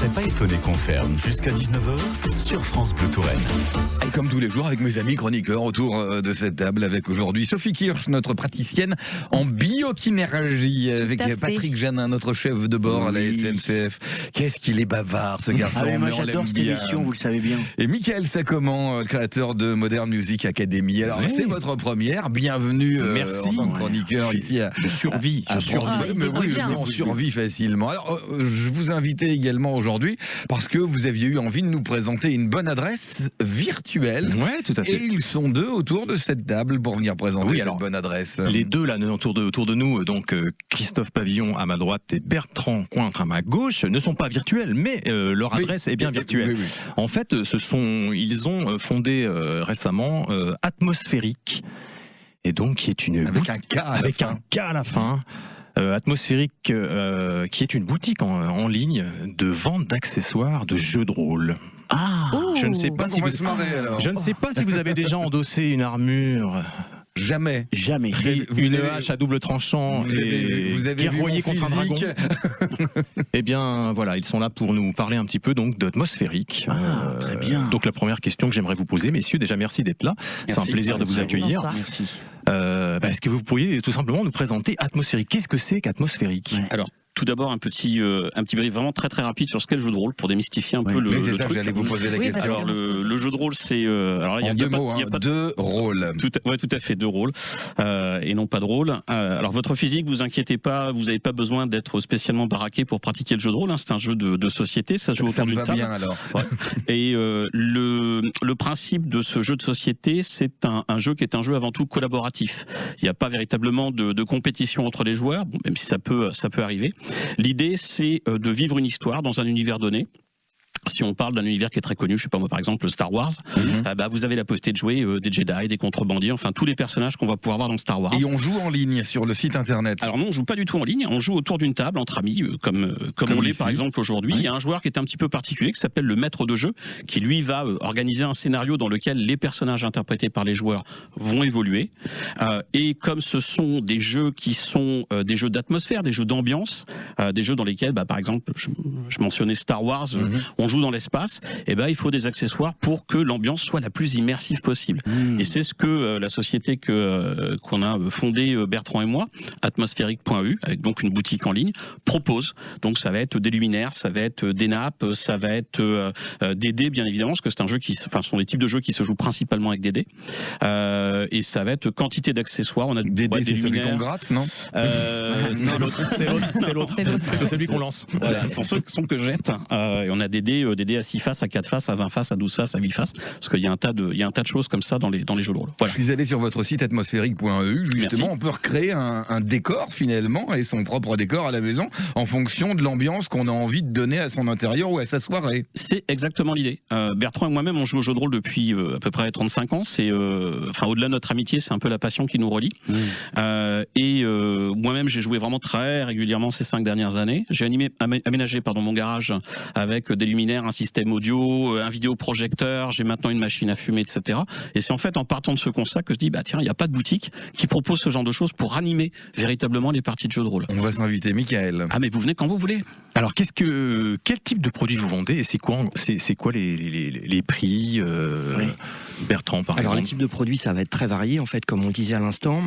serais pas étonné qu'on ferme jusqu'à 19h sur France Bleu Touraine. Et comme tous les jours, avec mes amis chroniqueurs autour de cette table, avec aujourd'hui Sophie Kirsch, notre praticienne en biokinéragie, avec Patrick Janin, notre chef de bord à la SNCF. Qu'est-ce qu'il est bavard, ce garçon. Moi j'adore cette émission, vous le savez bien. Et Michael Saccoman, créateur de Modern Music Academy. Alors c'est votre première, bienvenue en tant que chroniqueur ici à... Je survis, on survit facilement. Alors je vous invite également aujourd'hui parce que vous aviez eu envie de nous présenter une bonne adresse virtuelle. Ouais, tout à fait. Et ils sont deux autour de cette table pour venir présenter cette bonne adresse. Les deux là autour de nous, donc Christophe Pavillon à ma droite et Bertrand Cointre à ma gauche, ne sont pas virtuels, mais leur adresse est bien virtuelle. Oui. En fait, ils ont fondé récemment Atmosphérique, et donc qui est une avec un K à la fin. Atmosphérique, qui est une boutique en ligne de vente d'accessoires de jeux de rôle. Je ne sais pas si vous avez déjà endossé une armure. Jamais. Une hache à double tranchant guerroyer contre un dragon. Eh bien, voilà, ils sont là pour nous parler un petit peu donc d'Atmosphérique. Très bien. Donc la première question que j'aimerais vous poser, messieurs, déjà merci d'être là. C'est un plaisir de vous accueillir. Merci. Est-ce que vous pourriez tout simplement nous présenter Atmosphérique? Qu'est-ce que c'est qu'Atmosphérique? Alors, tout d'abord, un petit brief vraiment très très rapide sur ce qu'est le jeu de rôle pour démystifier un peu le truc. J'allais vous poser la question. Alors le jeu de rôle, c'est alors il y a deux rôles. Tout à fait, deux rôles et non pas de rôle. Alors votre physique, vous inquiétez pas, vous n'avez pas besoin d'être spécialement baraqué pour pratiquer le jeu de rôle. C'est un jeu de société, ça se joue autour d'une table. Bien, alors. Ouais. Et le principe de ce jeu de société, c'est un jeu qui est un jeu avant tout collaboratif. Il n'y a pas véritablement de compétition entre les joueurs, même si ça peut arriver. L'idée, c'est de vivre une histoire dans un univers donné. Si on parle d'un univers qui est très connu, je sais pas moi par exemple Star Wars, vous avez la possibilité de jouer des Jedi, des contrebandiers, enfin tous les personnages qu'on va pouvoir voir dans Star Wars. Et on joue en ligne sur le site internet. Alors non, on joue pas du tout en ligne, on joue autour d'une table entre amis, comme on l'est par exemple aujourd'hui. Il y a un joueur qui est un petit peu particulier qui s'appelle le maître de jeu, qui lui va organiser un scénario dans lequel les personnages interprétés par les joueurs vont évoluer. Et comme ce sont des jeux qui sont des jeux d'atmosphère, des jeux d'ambiance, des jeux dans lesquels, par exemple, je mentionnais Star Wars, on joue dans l'espace, il faut des accessoires pour que l'ambiance soit la plus immersive possible. Et c'est ce que la société qu'on a fondée Bertrand et moi, atmosphérique.eu, avec donc une boutique en ligne, propose. Donc ça va être des luminaires, ça va être des nappes, ça va être des dés bien évidemment, parce que c'est un jeu ce sont des types de jeux qui se jouent principalement avec des dés. Et ça va être quantité d'accessoires. On a des dés, c'est celui qu'on gratte, non c'est l'autre. C'est celui qu'on lance. Voilà, ce sont ceux que je jette. Et on a des dés à 6 faces, à 4 faces, à 20 faces, à 12 faces, à 8 faces, parce qu'il y a un tas de choses comme ça dans les jeux de rôle. Voilà. Je suis allé sur votre site atmosphérique.eu, justement. Merci. On peut recréer un décor finalement, et son propre décor à la maison, en fonction de l'ambiance qu'on a envie de donner à son intérieur ou à sa soirée. C'est exactement l'idée. Bertrand et moi-même, on joue au jeu de rôle depuis à peu près 35 ans. C'est, au-delà de notre amitié, c'est un peu la passion qui nous relie. Moi-même, j'ai joué vraiment très régulièrement ces 5 dernières années. J'ai aménagé mon garage avec des luminaires, un système audio, un vidéoprojecteur, j'ai maintenant une machine à fumer, etc. Et c'est en fait en partant de ce constat que je dis, tiens, il n'y a pas de boutique qui propose ce genre de choses pour animer véritablement les parties de jeux de rôle. On va s'inviter, Michael. Ah, mais vous venez quand vous voulez. Alors, quel type de produit vous vendez et c'est quoi les prix Bertrand, par exemple? Alors, les types de produits, ça va être très varié, en fait, comme on disait à l'instant.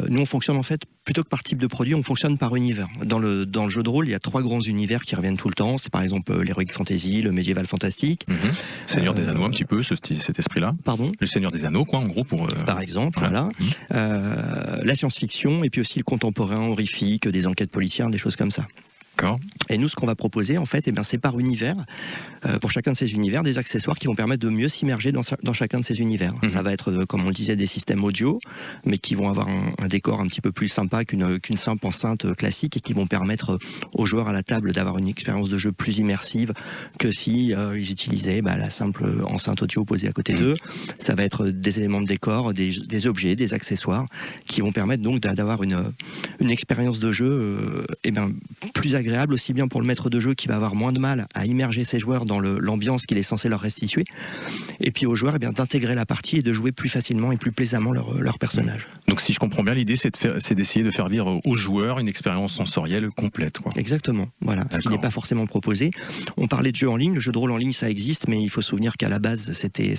Nous, on fonctionne, en fait, plutôt que par type de produit, on fonctionne par univers. Dans le jeu de rôle, il y a 3 grands univers qui reviennent tout le temps. C'est par exemple l'Heroic Fantasy, le Médiéval Fantastique. Seigneur des Anneaux, un petit peu, cet esprit-là. Pardon? Le Seigneur des Anneaux, quoi, en gros, pour... Par exemple, voilà. La science-fiction, et puis aussi le contemporain, horrifique, des enquêtes policières, des choses comme ça. Et nous, ce qu'on va proposer, en fait, c'est par univers, pour chacun de ces univers, des accessoires qui vont permettre de mieux s'immerger dans chacun de ces univers. Ça va être, comme on le disait, des systèmes audio, mais qui vont avoir un décor un petit peu plus sympa qu'une simple enceinte classique et qui vont permettre aux joueurs à la table d'avoir une expérience de jeu plus immersive que si ils utilisaient la simple enceinte audio posée à côté d'eux. Ça va être des éléments de décor, des objets, des accessoires qui vont permettre donc d'avoir une expérience de jeu plus agréable, aussi bien pour le maître de jeu qui va avoir moins de mal à immerger ses joueurs dans l'ambiance qu'il est censé leur restituer, et puis aux joueurs d'intégrer la partie et de jouer plus facilement et plus plaisamment leur personnage. Donc si je comprends bien, l'idée c'est d'essayer de faire vivre aux joueurs une expérience sensorielle complète, quoi. Exactement. Voilà, ce qui n'est pas forcément proposé. On parlait de jeux en ligne. Le jeu de rôle en ligne, ça existe, mais il faut se souvenir qu'à la base, c'était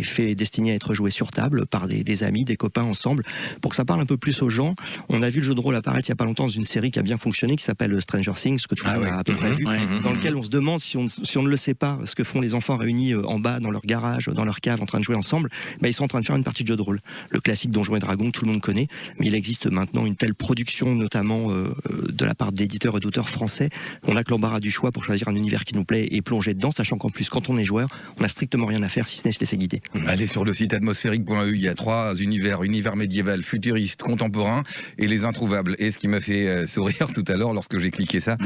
fait destiné à être joué sur table par des amis, des copains ensemble. Pour que ça parle un peu plus aux gens, on a vu le jeu de rôle apparaître il y a pas longtemps dans une série qui a bien fonctionné, qui s'appelle Stranger Things, que tout le monde a à peu près vu, dans lequel on se demande si on ne le sait pas, ce que font les enfants réunis en bas dans leur garage, dans leur cave, en train de jouer ensemble. Ils sont en train de faire une partie de jeu de rôle. Le classique Donjons et Dragons, tout le monde connaît, mais il existe maintenant une telle production, notamment de la part d'éditeurs et d'auteurs français, qu'on a que l'embarras du choix pour choisir un univers qui nous plaît et plonger dedans, sachant qu'en plus, quand on est joueur, on n'a strictement rien à faire si ce n'est se laisser guider. Allez sur le site atmosphérique.eu, il y a 3 univers médiéval, futuriste, contemporain et les introuvables. Et ce qui m'a fait sourire tout à l'heure lorsque j'ai cliqué ça,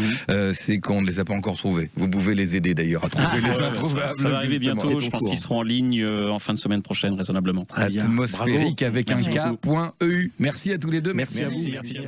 c'est qu'on ne les a pas encore trouvés. Vous pouvez les aider d'ailleurs à trouver les introuvables. Ça va arriver bientôt, je pense qu'ils seront en ligne en fin de semaine prochaine, raisonnablement. Atmosphérique avec un K.eu. Merci à tous les deux. Merci à vous. Merci.